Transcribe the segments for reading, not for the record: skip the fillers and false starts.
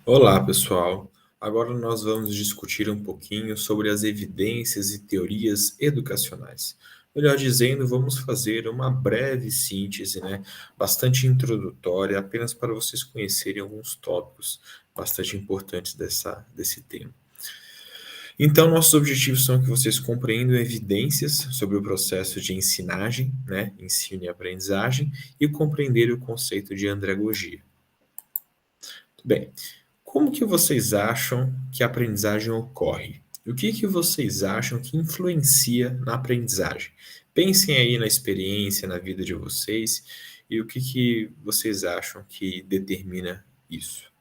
Olá, pessoal. Agora nós vamos discutir um pouquinho sobre as evidências e teorias educacionais. Melhor dizendo, vamos fazer uma breve síntese, bastante introdutória, apenas para vocês conhecerem alguns tópicos bastante importantes desse tema. Então, nossos objetivos são que vocês compreendam evidências sobre o processo de ensinagem, ensino e aprendizagem, e compreenderem o conceito de andragogia. Bem, como que vocês acham que a aprendizagem ocorre? O que vocês acham que influencia na aprendizagem? Pensem aí na experiência, na vida de vocês, e o que vocês acham que determina isso.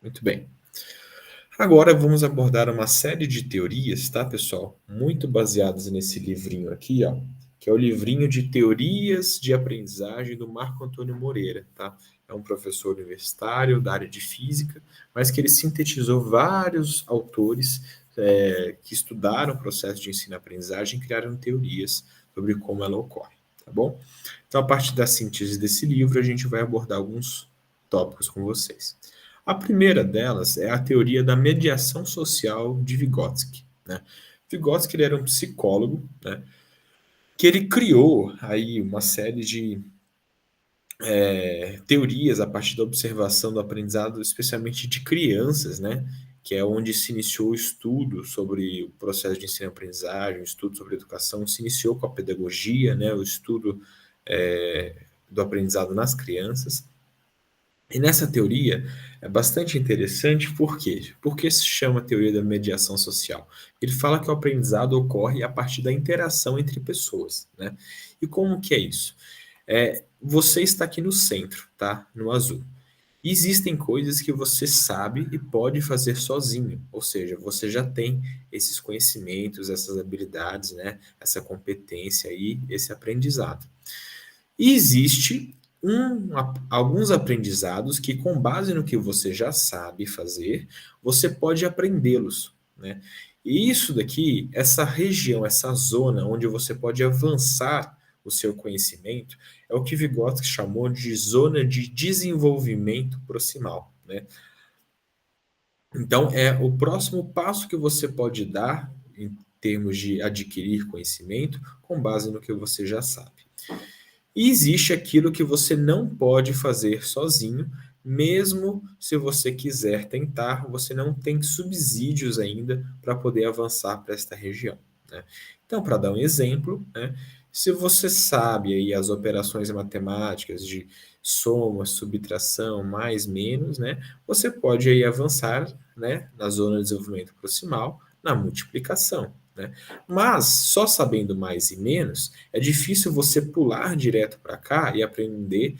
Muito bem. Agora vamos abordar uma série de teorias, tá, pessoal? Muito baseadas nesse livrinho aqui, ó, que é o livrinho de Teorias de Aprendizagem do Marco Antônio Moreira, tá? É um professor universitário da área de física, mas que ele sintetizou vários autores que estudaram o processo de ensino e aprendizagem e criaram teorias sobre como ela ocorre, tá bom? Então, a partir da síntese desse livro, a gente vai abordar alguns tópicos com vocês. A primeira delas é a teoria da mediação social de Vygotsky, né? Vygotsky ele era um psicólogo, né, que ele criou aí uma série de teorias a partir da observação do aprendizado, especialmente de crianças, né, que é onde se iniciou o estudo sobre o processo de ensino-aprendizagem, o estudo sobre educação, se iniciou com a pedagogia, né, o estudo do aprendizado nas crianças. E nessa teoria é bastante interessante, por quê? Porque se chama teoria da mediação social. Ele fala que o aprendizado ocorre a partir da interação entre pessoas, né? E como que é isso? Você está aqui no centro, tá? No azul. E existem coisas que você sabe e pode fazer sozinho, ou seja, você já tem esses conhecimentos, essas habilidades, né? Essa competência aí, esse aprendizado. E existe alguns aprendizados que, com base no que você já sabe fazer, você pode aprendê-los, né? E isso daqui, essa região, essa zona onde você pode avançar o seu conhecimento, é o que Vygotsky chamou de zona de desenvolvimento proximal, né? Então, é o próximo passo que você pode dar em termos de adquirir conhecimento com base no que você já sabe. E existe aquilo que você não pode fazer sozinho, mesmo se você quiser tentar, você não tem subsídios ainda para poder avançar para esta região, né? Então, para dar um exemplo, né, se você sabe aí as operações matemáticas de soma, subtração, mais, menos, né, você pode aí avançar, né, na zona de desenvolvimento proximal, na multiplicação, né? Mas só sabendo mais e menos, é difícil você pular direto para cá e aprender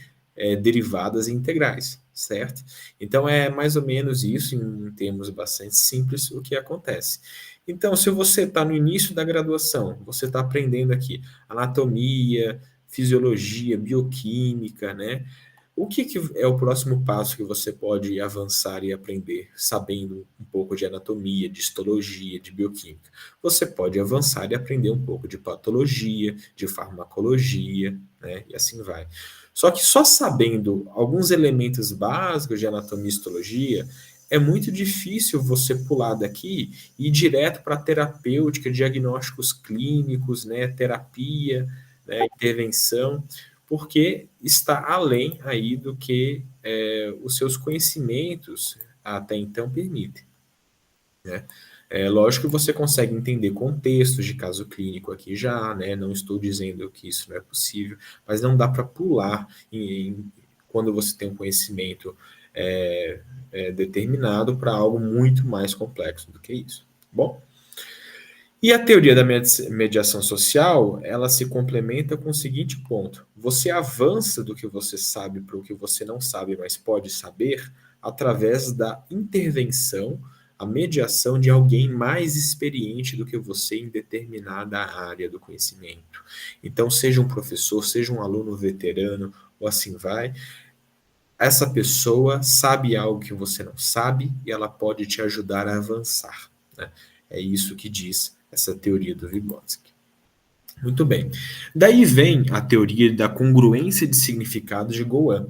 derivadas e integrais, certo? Então é mais ou menos isso, em termos bastante simples, o que acontece. Então, se você está no início da graduação, você está aprendendo aqui anatomia, fisiologia, bioquímica, né? O que é o próximo passo que você pode avançar e aprender, sabendo um pouco de anatomia, de histologia, de bioquímica? Você pode avançar e aprender um pouco de patologia, de farmacologia, né? E assim vai. Só que só sabendo alguns elementos básicos de anatomia e histologia, é muito difícil você pular daqui e ir direto para terapêutica, diagnósticos clínicos, né? Terapia, né? Intervenção, porque está além aí do que os seus conhecimentos até então permitem, né? É lógico que você consegue entender contextos de caso clínico aqui já, né? Não estou dizendo que isso não é possível, mas não dá para pular quando você tem um conhecimento determinado para algo muito mais complexo do que isso. Bom, e a teoria da mediação social, ela se complementa com o seguinte ponto: você avança do que você sabe para o que você não sabe, mas pode saber, através da intervenção, a mediação de alguém mais experiente do que você em determinada área do conhecimento. Então, seja um professor, seja um aluno veterano, ou assim vai, essa pessoa sabe algo que você não sabe e ela pode te ajudar a avançar, né? É isso que diz essa teoria do Vygotsky. Muito bem. Daí vem a teoria da congruência de significado de Goan.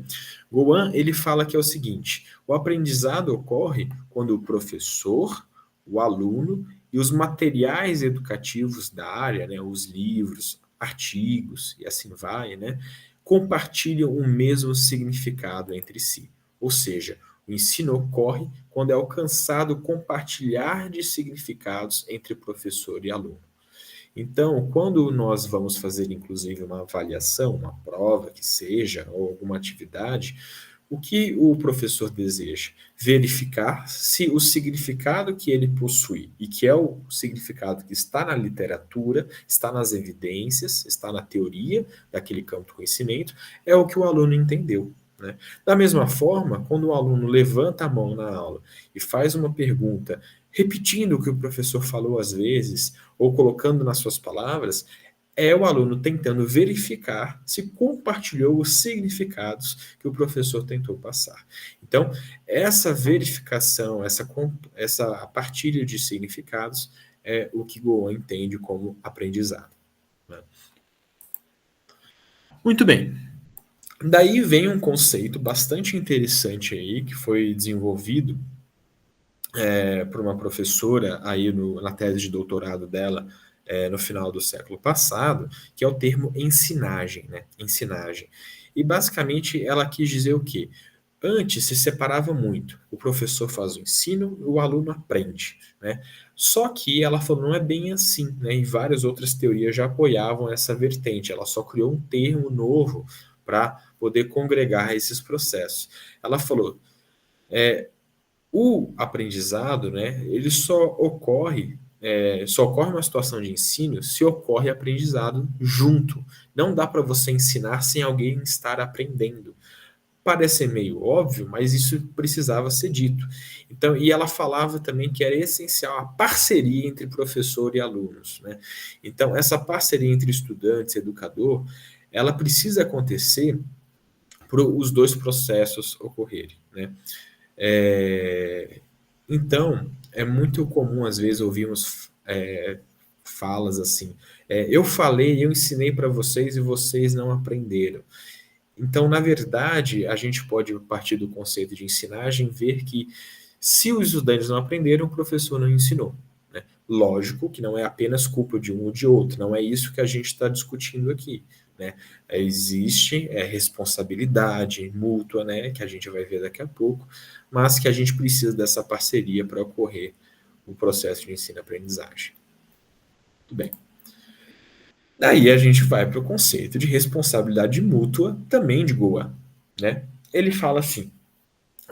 Goan, ele fala que é o seguinte: o aprendizado ocorre quando o professor, o aluno e os materiais educativos da área, né, os livros, artigos e assim vai, né, compartilham o mesmo significado entre si. Ou seja, o ensino ocorre quando é alcançado o compartilhar de significados entre professor e aluno. Então, quando nós vamos fazer, inclusive, uma avaliação, uma prova que seja, ou alguma atividade, o que o professor deseja? Verificar se o significado que ele possui, e que é o significado que está na literatura, está nas evidências, está na teoria daquele campo de conhecimento, é o que o aluno entendeu. Né? Da mesma forma, quando o aluno levanta a mão na aula e faz uma pergunta, repetindo o que o professor falou às vezes, ou colocando nas suas palavras, é o aluno tentando verificar se compartilhou os significados que o professor tentou passar. Então, essa verificação, essa partilha de significados é o que Goan entende como aprendizado. Né? Muito bem. Daí vem um conceito bastante interessante aí que foi desenvolvido por uma professora aí na tese de doutorado dela no final do século passado, que é o termo ensinagem, né? Ensinagem. E basicamente ela quis dizer o quê? Antes se separava muito. O professor faz o ensino e o aluno aprende, né? Só que ela falou não é bem assim, né? E várias outras teorias já apoiavam essa vertente. Ela só criou um termo novo para poder congregar esses processos. Ela falou o aprendizado, né, ele só ocorre uma situação de ensino se ocorre aprendizado junto. Não dá para você ensinar sem alguém estar aprendendo. Parece meio óbvio, mas isso precisava ser dito. Então, e ela falava também que era essencial a parceria entre professor e alunos, né? Então, essa parceria entre estudantes e educador, ela precisa acontecer para os dois processos ocorrerem, né? É, então, é muito comum, às vezes, ouvirmos falas assim: eu falei, eu ensinei para vocês e vocês não aprenderam. Então, na verdade, a gente pode partir do conceito de ensinagem, ver que se os estudantes não aprenderam, o professor não ensinou. Né? Lógico que não é apenas culpa de um ou de outro, não é isso que a gente está discutindo aqui. Né? Existe responsabilidade mútua, né, que a gente vai ver daqui a pouco, mas que a gente precisa dessa parceria para ocorrer o processo de ensino-aprendizagem. Muito bem. Daí a gente vai para o conceito de responsabilidade mútua, também de Goa. Né? Ele fala assim: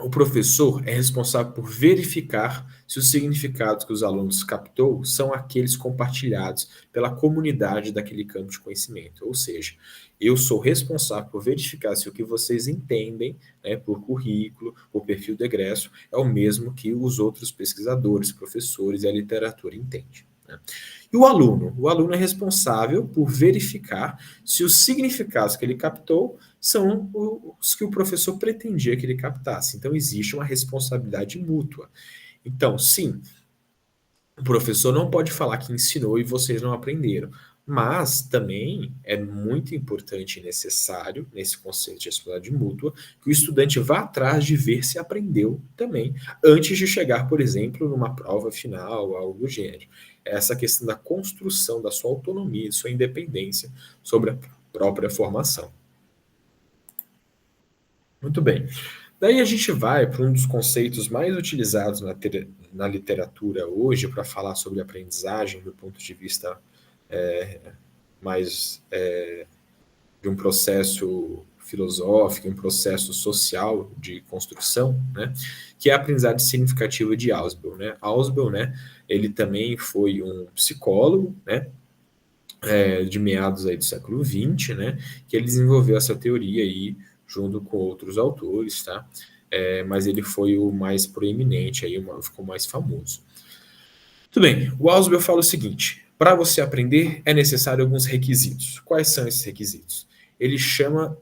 o professor é responsável por verificar se os significados que os alunos captou são aqueles compartilhados pela comunidade daquele campo de conhecimento. Ou seja, eu sou responsável por verificar se o que vocês entendem, né, por currículo, por perfil de egresso, é o mesmo que os outros pesquisadores, professores e a literatura entendem. Né? E o aluno? O aluno é responsável por verificar se os significados que ele captou são os que o professor pretendia que ele captasse. Então, existe uma responsabilidade mútua. Então, sim, o professor não pode falar que ensinou e vocês não aprenderam. Mas também é muito importante e necessário, nesse conceito de responsabilidade mútua, que o estudante vá atrás de ver se aprendeu também, antes de chegar, por exemplo, numa prova final, algo do gênero. Essa questão da construção da sua autonomia, de sua independência sobre a própria formação. Muito bem. Daí a gente vai para um dos conceitos mais utilizados na literatura hoje para falar sobre aprendizagem do ponto de vista mais de um processo filosófico, um processo social de construção, né, que é a aprendizagem significativa de Ausubel. Né? Ausubel, né, ele também foi um psicólogo, né, de meados aí do século XX, né, que ele desenvolveu essa teoria aí junto com outros autores, tá? Mas ele foi o mais proeminente, aí, ficou mais famoso. Tudo bem, o Ausubel fala o seguinte: para você aprender é necessário alguns requisitos. Quais são esses requisitos? Ele chama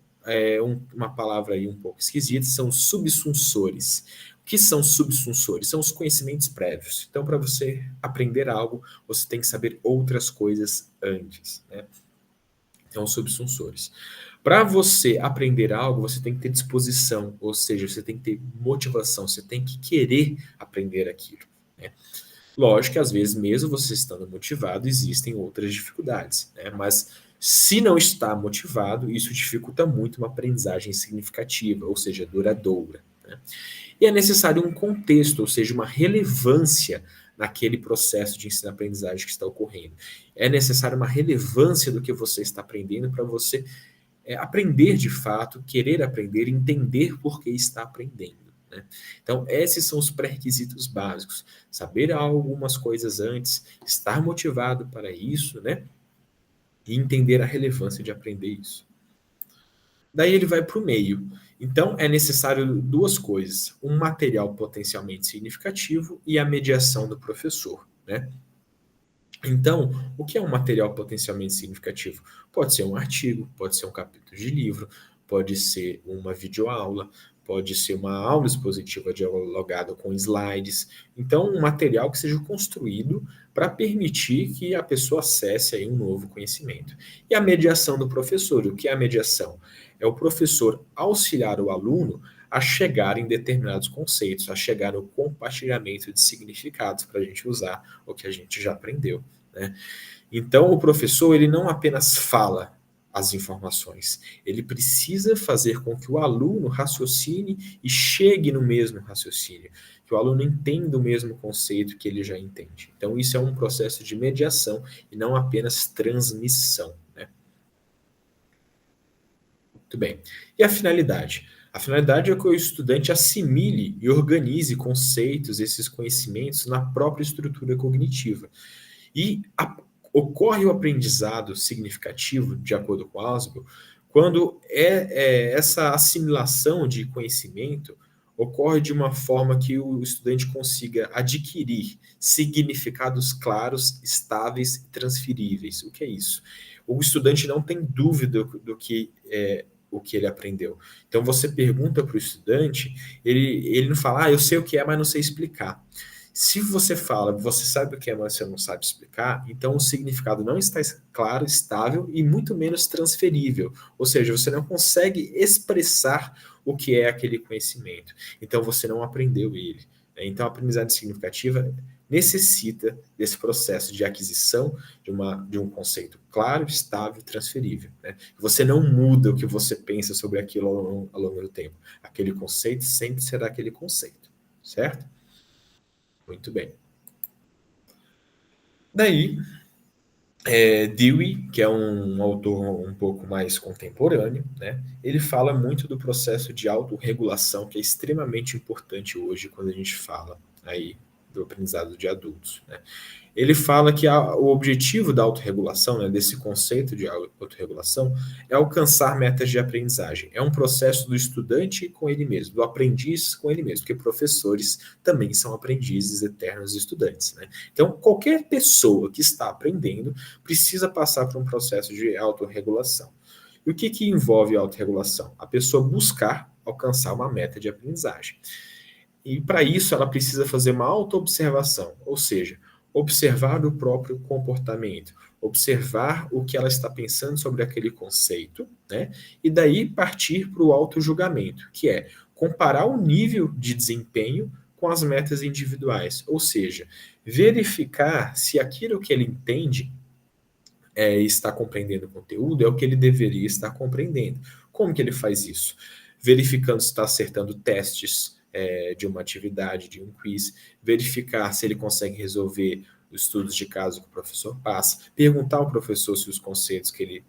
uma palavra aí um pouco esquisita, são subsunsores. O que são subsunsores? São os conhecimentos prévios. Então, para você aprender algo, você tem que saber outras coisas antes. Né? Então, subsunsores. Para você aprender algo, você tem que ter disposição, ou seja, você tem que ter motivação, você tem que querer aprender aquilo, né. Lógico que às vezes mesmo você estando motivado, existem outras dificuldades, né, mas se não está motivado, isso dificulta muito uma aprendizagem significativa, ou seja, duradoura, né. E é necessário um contexto, ou seja, uma relevância naquele processo de ensino-aprendizagem que está ocorrendo. É necessário uma relevância do que você está aprendendo para você aprender de fato, querer aprender, entender por que está aprendendo, né. Então esses são os pré-requisitos básicos, saber algumas coisas antes, estar motivado para isso, né, e entender a relevância de aprender isso. Daí ele vai para o meio. Então é necessário 2 coisas, um material potencialmente significativo e a mediação do professor, né. Então, o que é um material potencialmente significativo? Pode ser um artigo, pode ser um capítulo de livro, pode ser uma videoaula, pode ser uma aula expositiva dialogada com slides. Então, um material que seja construído para permitir que a pessoa acesse aí um novo conhecimento. E a mediação do professor, o que é a mediação? É o professor auxiliar o aluno a chegar em determinados conceitos, a chegar no compartilhamento de significados para a gente usar o que a gente já aprendeu, né. Então o professor ele não apenas fala as informações, ele precisa fazer com que o aluno raciocine e chegue no mesmo raciocínio, que o aluno entenda o mesmo conceito que ele já entende. Então isso é um processo de mediação e não apenas transmissão, né. Muito bem. E a finalidade? A finalidade é que o estudante assimile e organize conceitos, esses conhecimentos na própria estrutura cognitiva. E ocorre o aprendizado significativo, de acordo com Asbo, quando essa assimilação de conhecimento ocorre de uma forma que o estudante consiga adquirir significados claros, estáveis e transferíveis. O que é isso? O estudante não tem dúvida do que o que ele aprendeu. Então você pergunta para o estudante, ele não fala, eu sei o que é, mas não sei explicar. Se você fala, você sabe o que é, mas você não sabe explicar, então o significado não está claro, estável e muito menos transferível. Ou seja, você não consegue expressar o que é aquele conhecimento. Então você não aprendeu ele, né. Então a aprendizagem significativa necessita desse processo de aquisição de um conceito claro, estável e transferível, né. Você não muda o que você pensa sobre aquilo ao longo do tempo. Aquele conceito sempre será aquele conceito, certo? Muito bem. Daí, Dewey, que é um autor um pouco mais contemporâneo, né, ele fala muito do processo de autorregulação, que é extremamente importante hoje quando a gente fala aí do aprendizado de adultos, né. Ele fala que o objetivo da autorregulação, né, desse conceito de autorregulação, é alcançar metas de aprendizagem. É um processo do estudante com ele mesmo, do aprendiz com ele mesmo, porque professores também são aprendizes eternos estudantes, né. Então, qualquer pessoa que está aprendendo precisa passar por um processo de autorregulação. E o que envolve a autorregulação? A pessoa buscar alcançar uma meta de aprendizagem. E para isso ela precisa fazer uma autoobservação, ou seja, observar o próprio comportamento, observar o que ela está pensando sobre aquele conceito, né? E daí partir para o autojulgamento, que é comparar o nível de desempenho com as metas individuais, ou seja, verificar se aquilo que ele entende está compreendendo o conteúdo é o que ele deveria estar compreendendo. Como que ele faz isso? Verificando se está acertando testes de uma atividade, de um quiz, verificar se ele consegue resolver os estudos de caso que o professor passa, perguntar ao professor se os conceitos que ele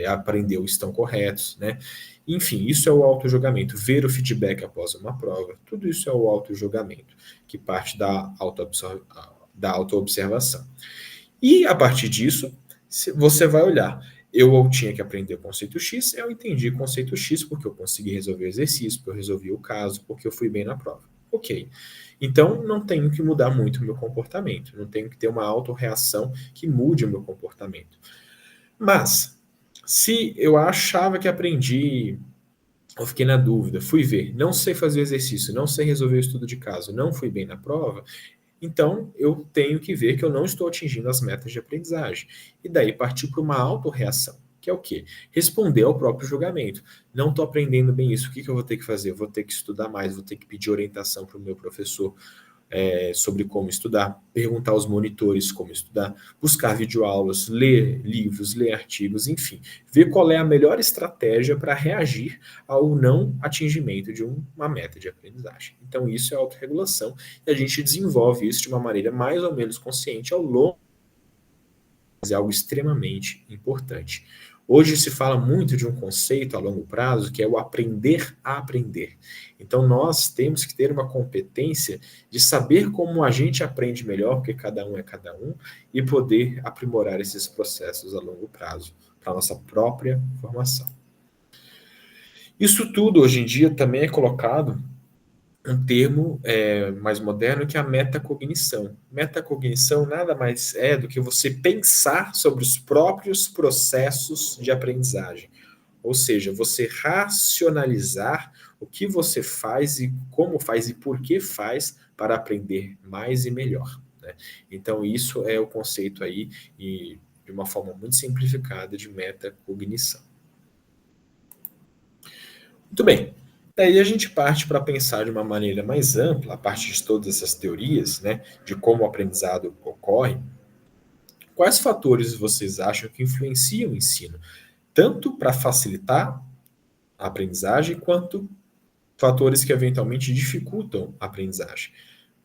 aprendeu estão corretos, né? Enfim, isso é o autojulgamento, ver o feedback após uma prova, tudo isso é o autojulgamento, que parte da autoobservação. E a partir disso, você vai olhar. Eu tinha que aprender o conceito X, eu entendi o conceito X porque eu consegui resolver o exercício, porque eu resolvi o caso, porque eu fui bem na prova. Ok. Então, não tenho que mudar muito o meu comportamento, não tenho que ter uma autorreação que mude o meu comportamento. Mas, se eu achava que aprendi, eu fiquei na dúvida, fui ver, não sei fazer o exercício, não sei resolver o estudo de caso, não fui bem na prova, então, eu tenho que ver que eu não estou atingindo as metas de aprendizagem. E daí partir para uma autorreação. que é o quê? Responder ao próprio julgamento. Não estou aprendendo bem isso, o que eu vou ter que fazer? Eu vou ter que estudar mais, vou ter que pedir orientação para o meu professor sobre como estudar, perguntar aos monitores como estudar, buscar videoaulas, ler livros, ler artigos, enfim, ver qual é a melhor estratégia para reagir ao não atingimento de uma meta de aprendizagem. Então, isso é autorregulação e a gente desenvolve isso de uma maneira mais ou menos consciente ao longo, mas é algo extremamente importante. Hoje se fala muito de um conceito a longo prazo que é o aprender a aprender. Então nós temos que ter uma competência de saber como a gente aprende melhor, porque cada um é cada um, e poder aprimorar esses processos a longo prazo para a nossa própria formação. Isso tudo hoje em dia também é colocado um termo mais moderno que é a metacognição. Metacognição nada mais é do que você pensar sobre os próprios processos de aprendizagem. Ou seja, você racionalizar o que você faz e como faz e por que faz para aprender mais e melhor, né? Então, isso é o conceito aí, e de uma forma muito simplificada, de metacognição. Muito bem. Daí a gente parte para pensar de uma maneira mais ampla, a partir de todas essas teorias, né, de como o aprendizado ocorre. Quais fatores vocês acham que influenciam o ensino, tanto para facilitar a aprendizagem, quanto fatores que eventualmente dificultam a aprendizagem?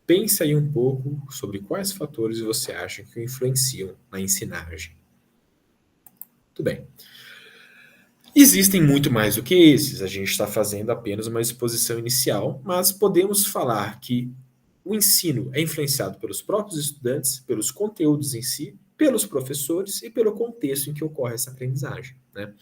Pense aí um pouco sobre quais fatores você acha que influenciam na ensinagem. Muito bem. Existem muito mais do que esses, a gente está fazendo apenas uma exposição inicial, mas podemos falar que o ensino é influenciado pelos próprios estudantes, pelos conteúdos em si, pelos professores e pelo contexto em que ocorre essa aprendizagem, né?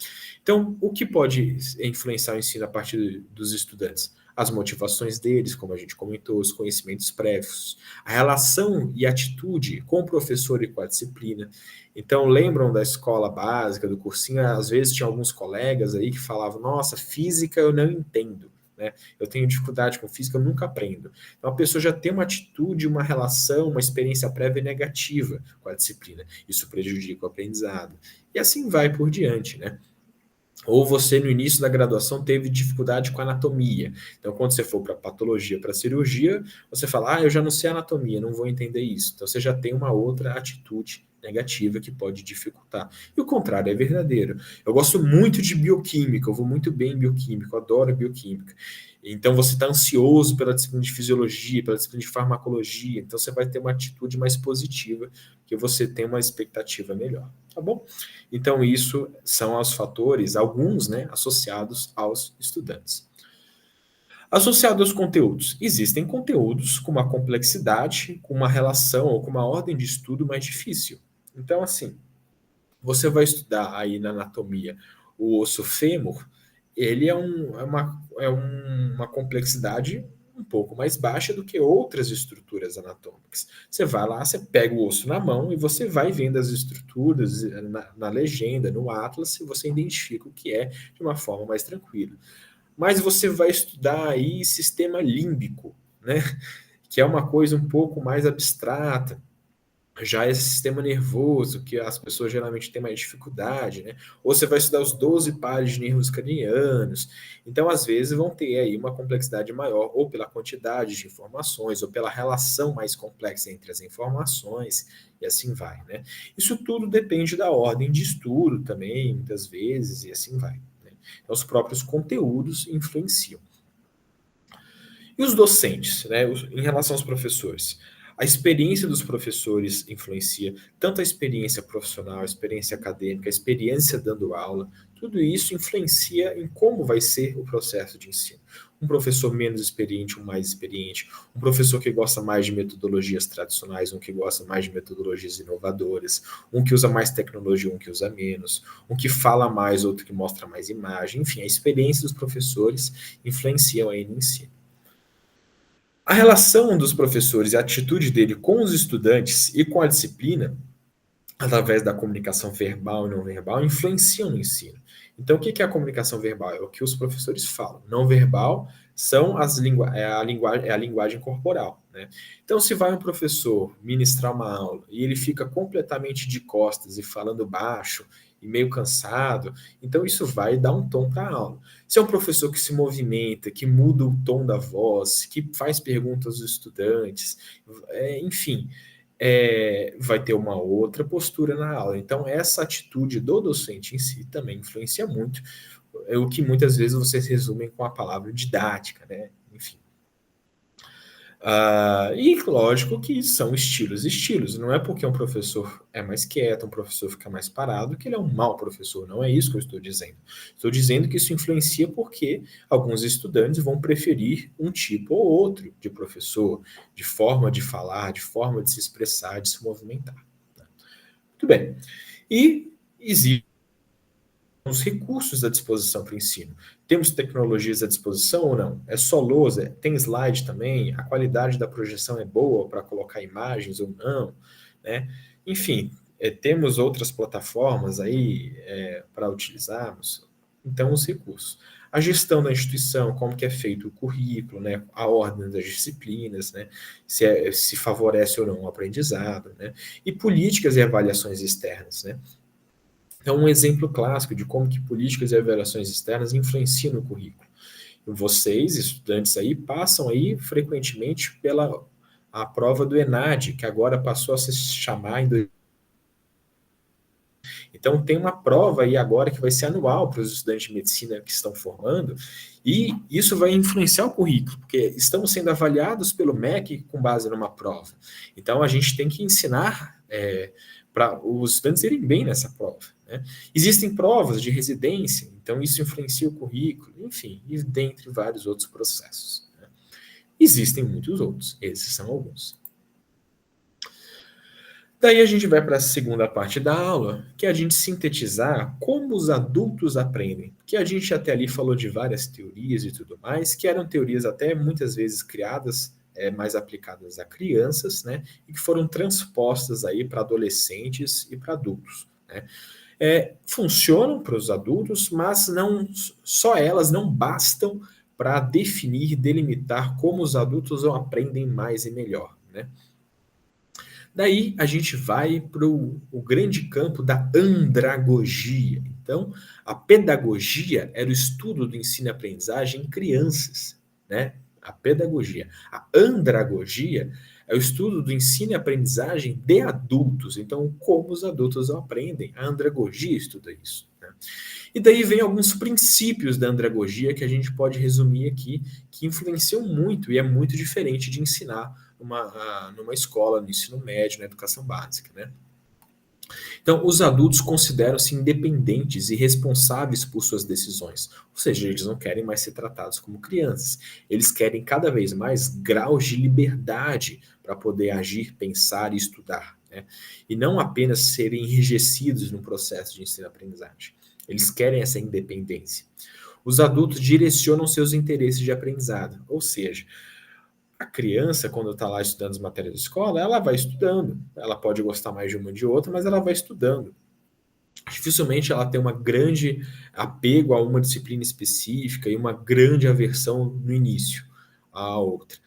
Então, o que pode influenciar o ensino a partir dos estudantes? As motivações deles, como a gente comentou, os conhecimentos prévios, a relação e atitude com o professor e com a disciplina. Então, lembram da escola básica, do cursinho? Às vezes tinha alguns colegas aí que falavam: nossa, física eu não entendo, né? Eu tenho dificuldade com física, eu nunca aprendo. Então, a pessoa já tem uma atitude, uma relação, uma experiência prévia negativa com a disciplina. Isso prejudica o aprendizado. E assim vai por diante, né? Ou você, no início da graduação, teve dificuldade com anatomia. Então, quando você for para patologia, para cirurgia, você fala: eu já não sei anatomia, não vou entender isso. Então, você já tem uma outra atitude negativa que pode dificultar. E o contrário é verdadeiro. Eu gosto muito de bioquímica, eu vou muito bem em bioquímica, eu adoro bioquímica. Então, você está ansioso pela disciplina de fisiologia, pela disciplina de farmacologia. Então, você vai ter uma atitude mais positiva, que você tem uma expectativa melhor. Tá bom? Então, isso são os fatores, alguns, né, associados aos estudantes. Associado aos conteúdos. Existem conteúdos com uma complexidade, com uma relação ou com uma ordem de estudo mais difícil. Então, assim, você vai estudar aí na anatomia o osso fêmur, ele é uma complexidade um pouco mais baixa do que outras estruturas anatômicas. Você vai lá, você pega o osso na mão e você vai vendo as estruturas na legenda, no atlas, e você identifica o que é de uma forma mais tranquila. Mas você vai estudar aí sistema límbico, né? Que é uma coisa um pouco mais abstrata. Já esse sistema nervoso, que as pessoas geralmente têm mais dificuldade, né? Ou você vai estudar os 12 pares de nervos cranianos. Então, às vezes, vão ter aí uma complexidade maior, ou pela quantidade de informações, ou pela relação mais complexa entre as informações, e assim vai, né? Isso tudo depende da ordem de estudo também, muitas vezes, e assim vai, né? Então, os próprios conteúdos influenciam. E os docentes, né, em relação aos professores? A experiência dos professores influencia tanto a experiência profissional, a experiência acadêmica, a experiência dando aula, tudo isso influencia em como vai ser o processo de ensino. Um professor menos experiente, um mais experiente, um professor que gosta mais de metodologias tradicionais, um que gosta mais de metodologias inovadoras, um que usa mais tecnologia, um que usa menos, um que fala mais, outro que mostra mais imagem, enfim, a experiência dos professores influenciam aí no ensino. A relação dos professores e a atitude dele com os estudantes e com a disciplina, através da comunicação verbal e não verbal, influenciam no ensino. Então, o que é a comunicação verbal? É o que os professores falam. Não verbal são é a linguagem corporal, né? Então, se vai um professor ministrar uma aula e ele fica completamente de costas e falando baixo, e meio cansado. Então, isso vai dar um tom para a aula. Se é um professor que se movimenta, que muda o tom da voz, que faz perguntas aos estudantes, enfim, vai ter uma outra postura na aula. Então, essa atitude do docente em si também influencia muito, o que muitas vezes vocês resumem com a palavra didática, né? Enfim. E lógico que são estilos e estilos. Não é porque um professor é mais quieto, um professor fica mais parado, que ele é um mau professor. Não é isso que eu estou dizendo. Estou dizendo que isso influencia porque alguns estudantes vão preferir um tipo ou outro de professor, de forma de falar, de forma de se expressar, de se movimentar. Muito bem. E existe os recursos à disposição para o ensino. Temos tecnologias à disposição ou não? É só lousa? Tem slide também? A qualidade da projeção é boa para colocar imagens ou não? Né? Enfim, temos outras plataformas aí para utilizarmos. Então, os recursos. A gestão da instituição, como que é feito o currículo, né? A ordem das disciplinas, né? Se favorece ou não o aprendizado, né? E políticas e avaliações externas, né? É um exemplo clássico de como que políticas e avaliações externas influenciam no currículo. Vocês, estudantes aí, passam aí frequentemente pela a prova do ENAD, que agora passou a se chamar em... Então tem uma prova aí agora que vai ser anual para os estudantes de medicina que estão formando, e isso vai influenciar o currículo, porque estamos sendo avaliados pelo MEC com base numa prova. Então a gente tem que ensinar para os estudantes irem bem nessa prova. Né? Existem provas de residência, então isso influencia o currículo, enfim, e dentre vários outros processos. Né? Existem muitos outros, esses são alguns. Daí a gente vai para a segunda parte da aula, que é a gente sintetizar como os adultos aprendem. Que a gente até ali falou de várias teorias e tudo mais, que eram teorias até muitas vezes criadas, mais aplicadas a crianças, né? E que foram transpostas aí para adolescentes e para adultos. Né? Funcionam para os adultos, mas não só elas não bastam para definir, delimitar como os adultos aprendem mais e melhor. Né? Daí a gente vai para o grande campo da andragogia. Então, a pedagogia era o estudo do ensino e aprendizagem em crianças, né? A pedagogia. A andragogia é o estudo do ensino e aprendizagem de adultos. Então, como os adultos aprendem? A andragogia estuda isso. Né? E daí vem alguns princípios da andragogia que a gente pode resumir aqui, que influenciam muito e é muito diferente de ensinar numa escola, no ensino médio, na educação básica. Né? Então, os adultos consideram-se independentes e responsáveis por suas decisões, ou seja, eles não querem mais ser tratados como crianças, eles querem cada vez mais graus de liberdade para poder agir, pensar e estudar, né? E não apenas serem enrijecidos no processo de ensino-aprendizagem. Eles querem essa independência. Os adultos direcionam seus interesses de aprendizado, ou seja, a criança, quando está lá estudando as matérias da escola, ela vai estudando. Ela pode gostar mais de uma ou de outra, mas ela vai estudando. Dificilmente ela tem uma grande apego a uma disciplina específica e uma grande aversão no início à outra.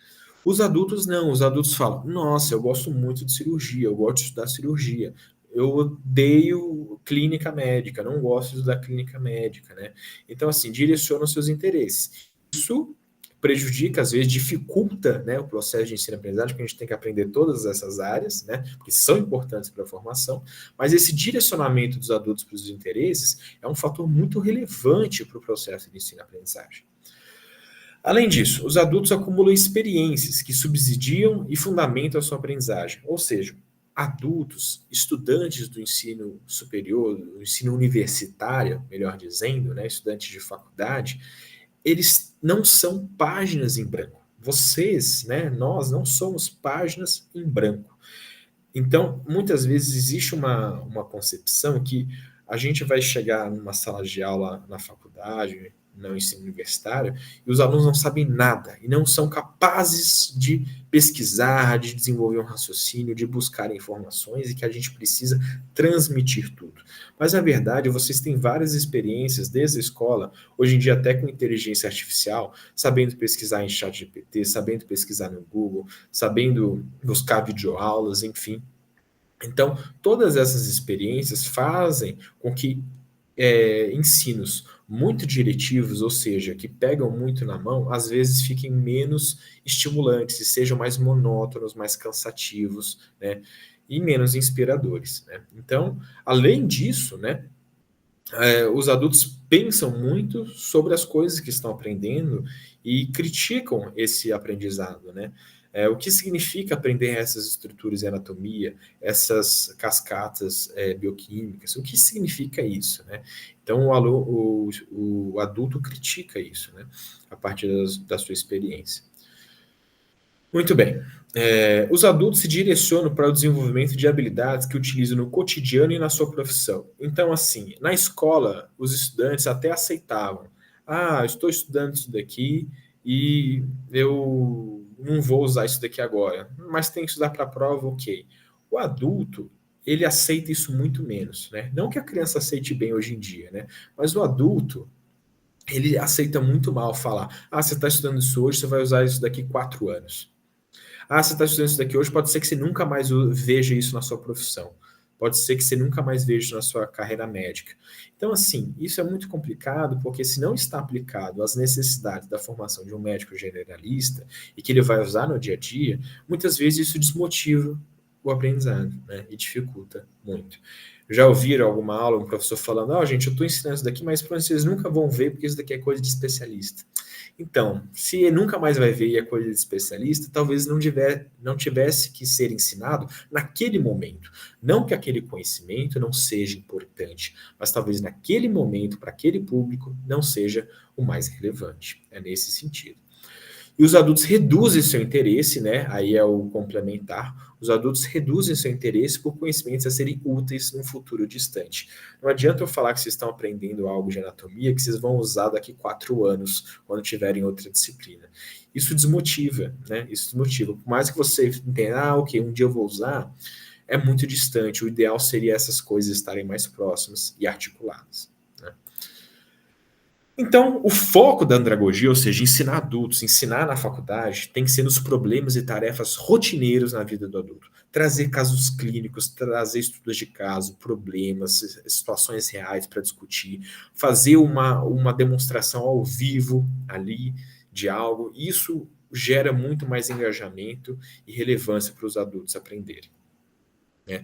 Os adultos não, os adultos falam, nossa, eu gosto muito de cirurgia, eu gosto de estudar cirurgia, eu odeio clínica médica, não gosto de estudar clínica médica, né? Então, assim, direciona os seus interesses. Isso prejudica, às vezes, dificulta, né, o processo de ensino-aprendizagem, porque a gente tem que aprender todas essas áreas, né, que são importantes para a formação, mas esse direcionamento dos adultos para os interesses é um fator muito relevante para o processo de ensino-aprendizagem. Além disso, os adultos acumulam experiências que subsidiam e fundamentam a sua aprendizagem, ou seja, adultos, estudantes do ensino superior, do ensino universitário, melhor dizendo, né, estudantes de faculdade, eles não são páginas em branco. Vocês, né, nós não somos páginas em branco. Então, muitas vezes existe uma concepção que a gente vai chegar numa sala de aula na faculdade, no ensino universitário, e os alunos não sabem nada, e não são capazes de pesquisar, de desenvolver um raciocínio, de buscar informações, e que a gente precisa transmitir tudo. Mas, na verdade, vocês têm várias experiências desde a escola, hoje em dia até com inteligência artificial, sabendo pesquisar em ChatGPT, sabendo pesquisar no Google, sabendo buscar videoaulas, enfim. Então, todas essas experiências fazem com que ensinos muito diretivos, ou seja, que pegam muito na mão, às vezes fiquem menos estimulantes e sejam mais monótonos, mais cansativos, né? E menos inspiradores, né? Então, além disso, né, os adultos pensam muito sobre as coisas que estão aprendendo e criticam esse aprendizado, né? O que significa aprender essas estruturas de anatomia, essas cascatas bioquímicas? O que significa isso, né? Então, o adulto critica isso, né? A partir da sua experiência. Muito bem. Os adultos se direcionam para o desenvolvimento de habilidades que utilizam no cotidiano e na sua profissão. Então, assim, na escola, os estudantes até aceitavam. Ah, eu estou estudando isso daqui e eu não vou usar isso daqui agora, mas tem que estudar para a prova, ok. O adulto, ele aceita isso muito menos, né? Não que a criança aceite bem hoje em dia, né? Mas o adulto, ele aceita muito mal falar: ah, você está estudando isso hoje, você vai usar isso daqui 4 anos. Ah, você está estudando isso daqui hoje, pode ser que você nunca mais veja isso na sua profissão. Pode ser que você nunca mais veja isso na sua carreira médica. Então, assim, isso é muito complicado, porque se não está aplicado às necessidades da formação de um médico generalista e que ele vai usar no dia a dia, muitas vezes isso desmotiva o aprendizado, né? E dificulta muito. Já ouviram alguma aula, um professor falando: ó, gente, eu estou ensinando isso daqui, mas vocês nunca vão ver, porque isso daqui é coisa de especialista. Então, se nunca mais vai ver e é coisa de especialista, talvez não tivesse que ser ensinado naquele momento. Não que aquele conhecimento não seja importante, mas talvez naquele momento, para aquele público, não seja o mais relevante. É nesse sentido. E os adultos reduzem seu interesse, né? Aí é o complementar. Os adultos reduzem seu interesse por conhecimentos a serem úteis num futuro distante. Não adianta eu falar que vocês estão aprendendo algo de anatomia que vocês vão usar daqui 4 anos, quando tiverem outra disciplina. Isso desmotiva, né? Isso desmotiva. Por mais que você entenda, ok, um dia eu vou usar, é muito distante. O ideal seria essas coisas estarem mais próximas e articuladas. Então, o foco da andragogia, ou seja, ensinar adultos, ensinar na faculdade, tem que ser nos problemas e tarefas rotineiros na vida do adulto. Trazer casos clínicos, trazer estudos de caso, problemas, situações reais para discutir, fazer uma demonstração ao vivo ali de algo. Isso gera muito mais engajamento e relevância para os adultos aprenderem, né?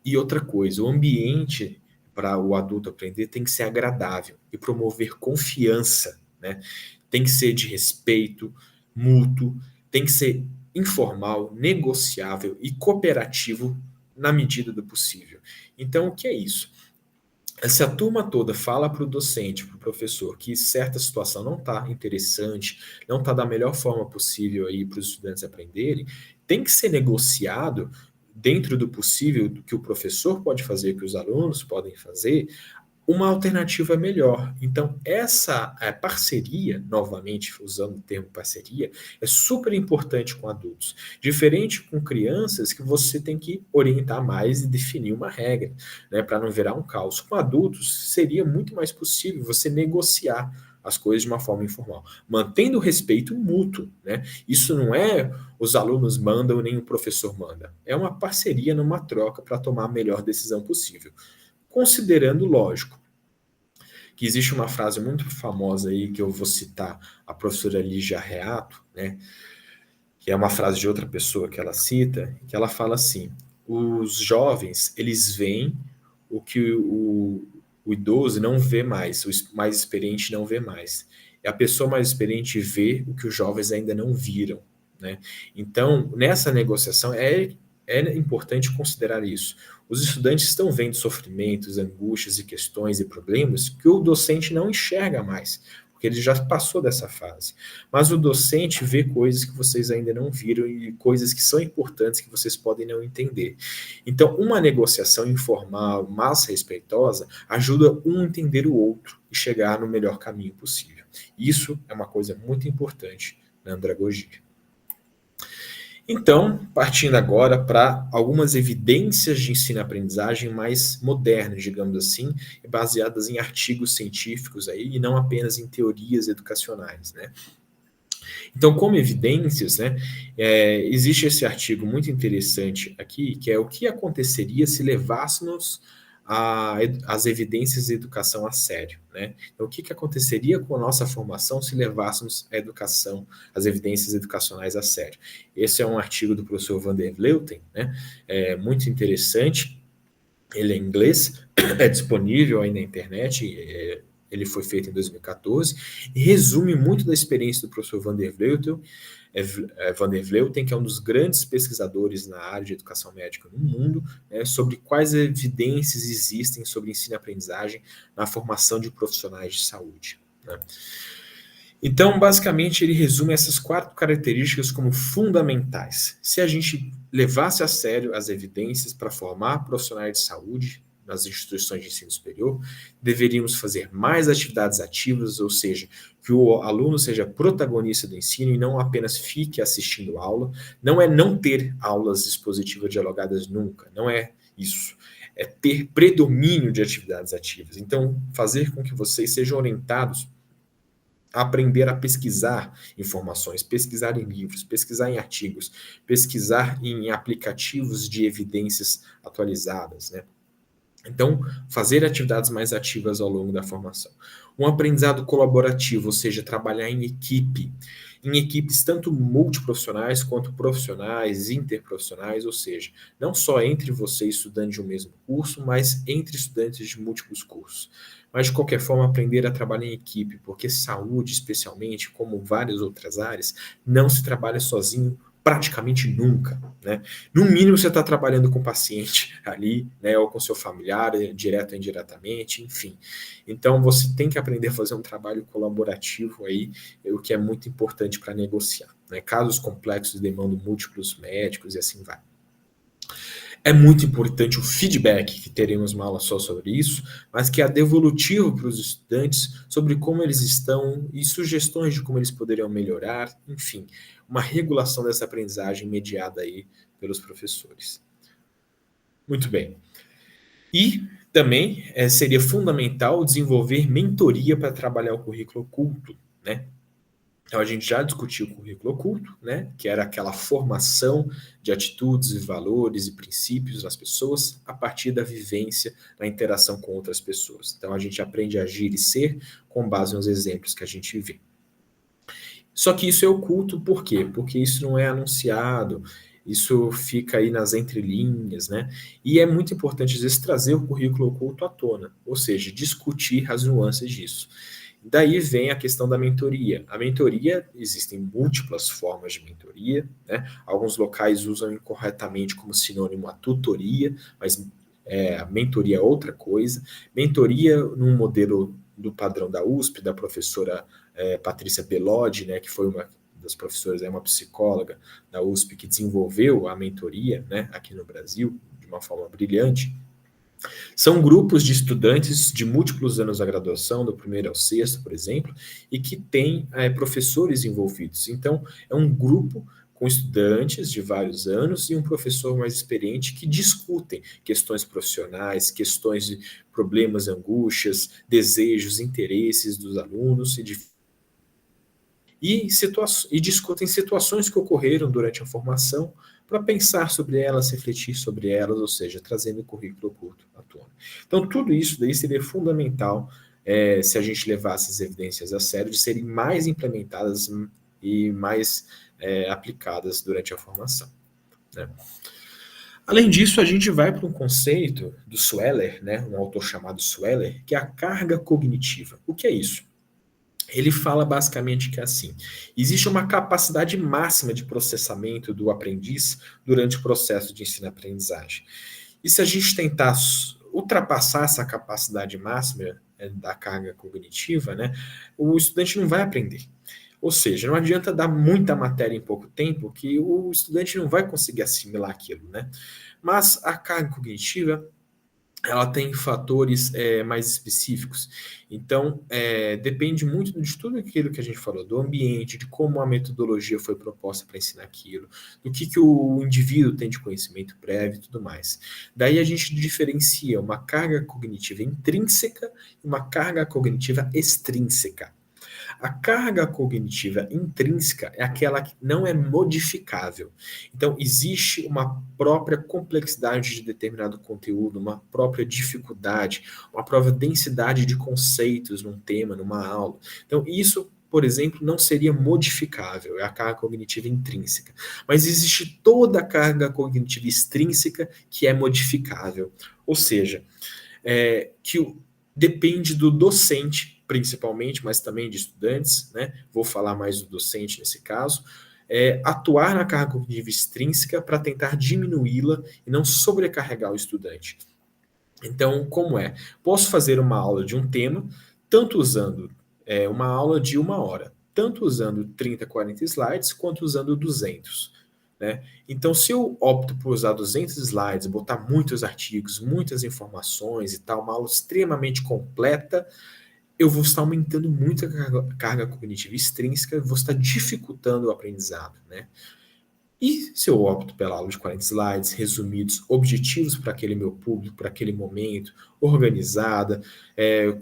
E outra coisa, o ambiente para o adulto aprender tem que ser agradável e promover confiança, né? Tem que ser de respeito mútuo, tem que ser informal, negociável e cooperativo na medida do possível. Então, o que é isso? Se a turma toda fala para o docente, para o professor, que certa situação não está interessante, não está da melhor forma possível aí para os estudantes aprenderem, tem que ser negociado dentro do possível, do que o professor pode fazer, que os alunos podem fazer, uma alternativa melhor. Então, essa parceria, novamente usando o termo parceria, é super importante com adultos. Diferente com crianças, que você tem que orientar mais e definir uma regra, né, para não virar um caos. Com adultos, seria muito mais possível você negociar as coisas de uma forma informal, mantendo o respeito mútuo, né? Isso não é os alunos mandam nem o professor manda. É uma parceria numa troca para tomar a melhor decisão possível. Considerando, lógico, que existe uma frase muito famosa aí que eu vou citar, a professora Lígia Reato, né, que é uma frase de outra pessoa que ela cita, que ela fala assim: os jovens, eles veem o que o idoso não vê mais, o mais experiente não vê mais. E a pessoa mais experiente vê o que os jovens ainda não viram, né? Então, nessa negociação, é importante considerar isso. Os estudantes estão vendo sofrimentos, angústias e questões e problemas que o docente não enxerga mais, porque ele já passou dessa fase. Mas o docente vê coisas que vocês ainda não viram e coisas que são importantes que vocês podem não entender. Então, uma negociação informal, mas respeitosa, ajuda um a entender o outro e chegar no melhor caminho possível. Isso é uma coisa muito importante na andragogia. Então, partindo agora para algumas evidências de ensino-aprendizagem mais modernas, digamos assim, baseadas em artigos científicos aí, e não apenas em teorias educacionais, né? Então, como evidências, né, existe esse artigo muito interessante aqui, que é o que aconteceria se levássemos as evidências da educação a sério, né? Então, o que aconteceria com a nossa formação se levássemos a educação, as evidências educacionais a sério? Esse é um artigo do professor Van der Vleuten, né? Muito interessante. Ele é em inglês, é disponível aí na internet, ele foi feito em 2014, e resume muito da experiência do professor Van der Vleuten, que é um dos grandes pesquisadores na área de educação médica no mundo, né, sobre quais evidências existem sobre ensino e aprendizagem na formação de profissionais de saúde. Né? Então, basicamente, ele resume essas 4 características como fundamentais. Se a gente levasse a sério as evidências para formar profissionais de saúde nas instituições de ensino superior, deveríamos fazer mais atividades ativas, ou seja, que o aluno seja protagonista do ensino e não apenas fique assistindo aula. Não é não ter aulas expositivas dialogadas nunca, não é isso. É ter predomínio de atividades ativas. Então, fazer com que vocês sejam orientados aprender a pesquisar informações, pesquisar em livros, pesquisar em artigos, pesquisar em aplicativos de evidências atualizadas, né? Então, fazer atividades mais ativas ao longo da formação. Um aprendizado colaborativo, ou seja, trabalhar em equipes tanto multiprofissionais quanto profissionais, interprofissionais, ou seja, não só entre você estudantes de um mesmo curso, mas entre estudantes de múltiplos cursos. Mas, de qualquer forma, aprender a trabalhar em equipe, porque saúde, especialmente, como várias outras áreas, não se trabalha sozinho praticamente nunca, né? No mínimo você está trabalhando com o paciente ali, né, ou com seu familiar, direto ou indiretamente, enfim. Então você tem que aprender a fazer um trabalho colaborativo aí, o que é muito importante para negociar, né? Casos complexos demandam múltiplos médicos e assim vai. É muito importante o feedback, que teremos uma aula só sobre isso, mas que é devolutivo para os estudantes sobre como eles estão e sugestões de como eles poderiam melhorar, enfim, uma regulação dessa aprendizagem mediada aí pelos professores. Muito bem. E também seria fundamental desenvolver mentoria para trabalhar o currículo oculto, né? Então, a gente já discutiu o currículo oculto, né, que era aquela formação de atitudes e valores e princípios nas pessoas a partir da vivência, da interação com outras pessoas. Então, a gente aprende a agir e ser com base nos exemplos que a gente vê. Só que isso é oculto por quê? Porque isso não é anunciado, isso fica aí nas entrelinhas, né? E é muito importante, às vezes, trazer o currículo oculto à tona, ou seja, discutir as nuances disso. Daí vem a questão da mentoria. A mentoria, existem múltiplas formas de mentoria, né? Alguns locais usam incorretamente como sinônimo a tutoria, mas a mentoria é outra coisa. Mentoria num modelo do padrão da USP, da professora Patrícia Bellodi, né, que foi uma das professoras, é uma psicóloga da USP que desenvolveu a mentoria, né, aqui no Brasil, de uma forma brilhante. São grupos de estudantes de múltiplos anos da graduação, do primeiro ao sexto, por exemplo, e que têm professores envolvidos. Então, é um grupo com estudantes de vários anos e um professor mais experiente que discutem questões profissionais, questões de problemas, angústias, desejos, interesses dos alunos e discutem situações que ocorreram durante a formação para pensar sobre elas, refletir sobre elas, ou seja, trazendo o currículo oculto à tona. Então, tudo isso daí seria fundamental se a gente levasse as evidências a sério, de serem mais implementadas e mais aplicadas durante a formação, né? Além disso, a gente vai para um conceito do Sweller, né, um autor chamado Sweller, que é a carga cognitiva. O que é isso? Ele fala basicamente que é assim: existe uma capacidade máxima de processamento do aprendiz durante o processo de ensino-aprendizagem. E se a gente tentar ultrapassar essa capacidade máxima da carga cognitiva, né, o estudante não vai aprender. Ou seja, não adianta dar muita matéria em pouco tempo, que o estudante não vai conseguir assimilar aquilo, né? Mas a carga cognitiva, ela tem fatores mais específicos. Então, depende muito de tudo aquilo que a gente falou, do ambiente, de como a metodologia foi proposta para ensinar aquilo, do que o indivíduo tem de conhecimento prévio e tudo mais. Daí a gente diferencia uma carga cognitiva intrínseca e uma carga cognitiva extrínseca. A carga cognitiva intrínseca é aquela que não é modificável. Então, existe uma própria complexidade de determinado conteúdo, uma própria dificuldade, uma própria densidade de conceitos num tema, numa aula. Então, isso, por exemplo, não seria modificável, é a carga cognitiva intrínseca. Mas existe toda a carga cognitiva extrínseca que é modificável. Ou seja, depende do docente, principalmente, mas também de estudantes, né? Vou falar mais do docente nesse caso, atuar na carga cognitiva extrínseca para tentar diminuí-la e não sobrecarregar o estudante. Então, como é? Posso fazer uma aula de um tema, tanto usando uma aula de 1 hora, tanto usando 30, 40 slides, quanto usando 200. Né? Então, se eu opto por usar 200 slides, botar muitos artigos, muitas informações e tal, uma aula extremamente completa, eu vou estar aumentando muito a carga cognitiva extrínseca, vou estar dificultando o aprendizado, né? E se eu opto pela aula de 40 slides, resumidos, objetivos para aquele meu público, para aquele momento, organizada,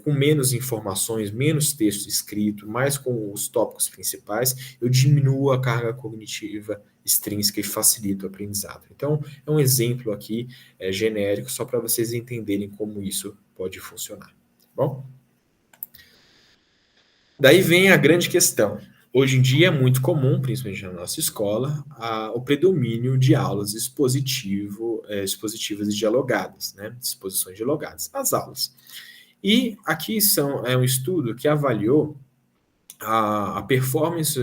com menos informações, menos texto escrito, mais com os tópicos principais, eu diminuo a carga cognitiva extrínseca e facilito o aprendizado. Então, é um exemplo aqui genérico, só para vocês entenderem como isso pode funcionar. Tá bom? Daí vem a grande questão. Hoje em dia é muito comum, principalmente na nossa escola, o predomínio de aulas expositivas e dialogadas, né? Exposições dialogadas, as aulas. E aqui é um estudo que avaliou a performance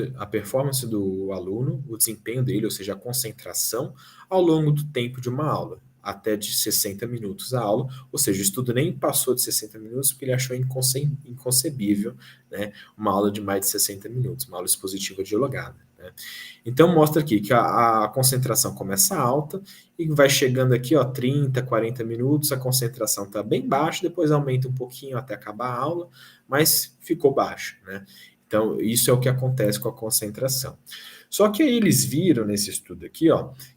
do aluno, o desempenho dele, ou seja, a concentração, ao longo do tempo de uma aula, até de 60 minutos a aula, ou seja, o estudo nem passou de 60 minutos porque ele achou inconcebível, né, uma aula de mais de 60 minutos, uma aula expositiva dialogada. Né? Então, mostra aqui que a concentração começa alta e vai chegando aqui, 30, 40 minutos, a concentração está bem baixa, depois aumenta um pouquinho até acabar a aula, mas ficou baixa, né? Então, isso é o que acontece com a concentração. Só que aí eles viram nesse estudo aqui,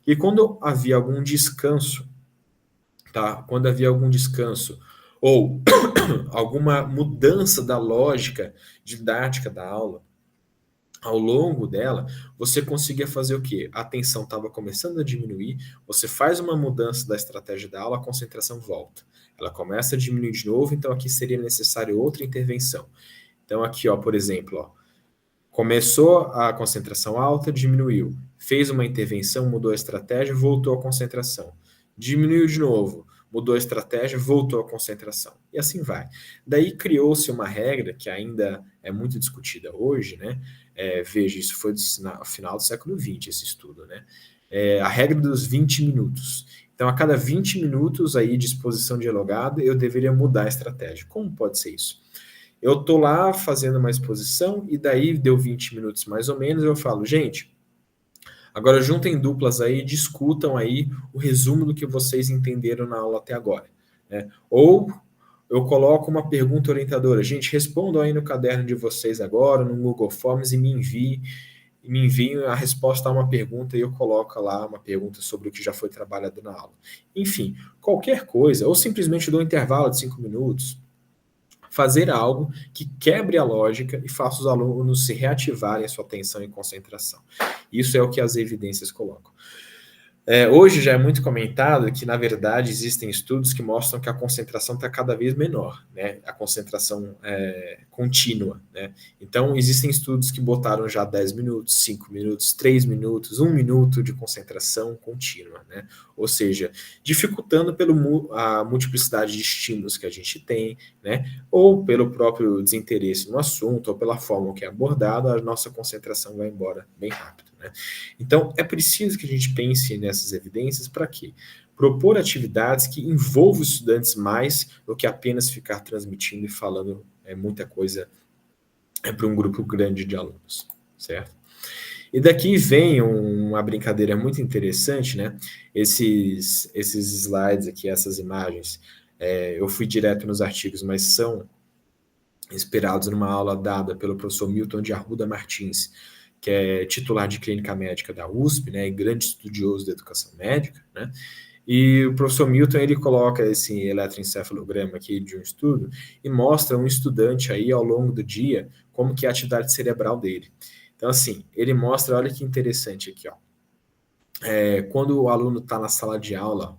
que quando havia algum descanso, tá? Quando havia algum descanso ou alguma mudança da lógica didática da aula, ao longo dela, você conseguia fazer o quê? A atenção estava começando a diminuir, você faz uma mudança da estratégia da aula, a concentração volta. Ela começa a diminuir de novo, então aqui seria necessário outra intervenção. Então aqui, por exemplo, começou a concentração alta, diminuiu. Fez uma intervenção, mudou a estratégia, voltou à concentração. Diminuiu de novo, mudou a estratégia, voltou à concentração. E assim vai. Daí criou-se uma regra que ainda é muito discutida hoje, né? Veja, isso foi no final do século XX, esse estudo, né? A regra dos 20 minutos. Então, a cada 20 minutos aí de exposição dialogada, eu deveria mudar a estratégia. Como pode ser isso? Eu estou lá fazendo uma exposição e daí deu 20 minutos mais ou menos, eu falo, gente, agora juntem duplas aí e discutam aí o resumo do que vocês entenderam na aula até agora. Né? Ou eu coloco uma pergunta orientadora, gente, respondam aí no caderno de vocês agora, no Google Forms e me enviem a resposta a uma pergunta e eu coloco lá uma pergunta sobre o que já foi trabalhado na aula. Enfim, qualquer coisa, ou simplesmente dou um intervalo de 5 minutos, fazer algo que quebre a lógica e faça os alunos se reativarem a sua atenção e concentração. Isso é o que as evidências colocam. Hoje já é muito comentado que, na verdade, existem estudos que mostram que a concentração está cada vez menor, né? A concentração contínua, né? Então, existem estudos que botaram já 10 minutos, 5 minutos, 3 minutos, 1 minuto de concentração contínua, né? Ou seja, dificultando a multiplicidade de estímulos que a gente tem, né? Ou pelo próprio desinteresse no assunto, ou pela forma que é abordado, a nossa concentração vai embora bem rápido. Né? Então, é preciso que a gente pense nessas evidências para quê? Propor atividades que envolvam os estudantes mais do que apenas ficar transmitindo e falando muita coisa para um grupo grande de alunos, certo? E daqui vem uma brincadeira muito interessante, né? Esses slides aqui, essas imagens, eu fui direto nos artigos, mas são inspirados numa aula dada pelo professor Milton de Arruda Martins, que é titular de clínica médica da USP, né, e grande estudioso da educação médica, né, E o professor Milton, ele coloca esse eletroencefalograma aqui de um estudo e mostra um estudante aí ao longo do dia como que é a atividade cerebral dele. Então, assim, ele mostra, olha que interessante aqui, ó. Quando o aluno está na sala de aula,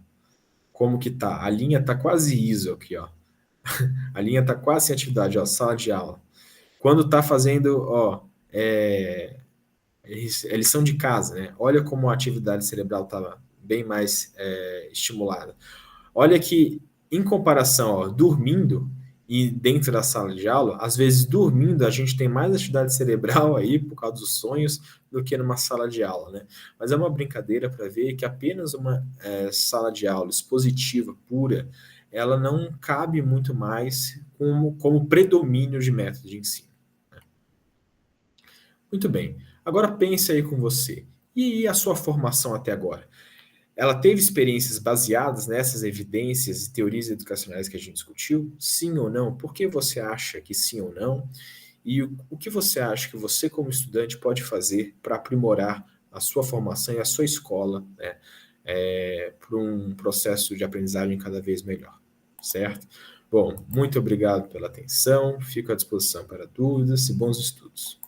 como que tá? A linha tá quase ISO aqui, ó. A linha tá quase em atividade, ó, sala de aula. Quando tá fazendo, ó, lição de casa, né? Olha como a atividade cerebral estava bem mais estimulada. Olha que, em comparação, ó, dormindo e dentro da sala de aula, às vezes dormindo a gente tem mais atividade cerebral aí por causa dos sonhos do que numa sala de aula, né? Mas é uma brincadeira para ver que apenas uma sala de aula expositiva pura, ela não cabe muito mais como predomínio de método de ensino. Muito bem. Agora pense aí com você. E a sua formação até agora? Ela teve experiências baseadas nessas evidências e teorias educacionais que a gente discutiu? Sim ou não? Por que você acha que sim ou não? E o que você acha que você, como estudante, pode fazer para aprimorar a sua formação e a sua escola, né, para um processo de aprendizagem cada vez melhor, certo? Bom, muito obrigado pela atenção, fico à disposição para dúvidas e bons estudos.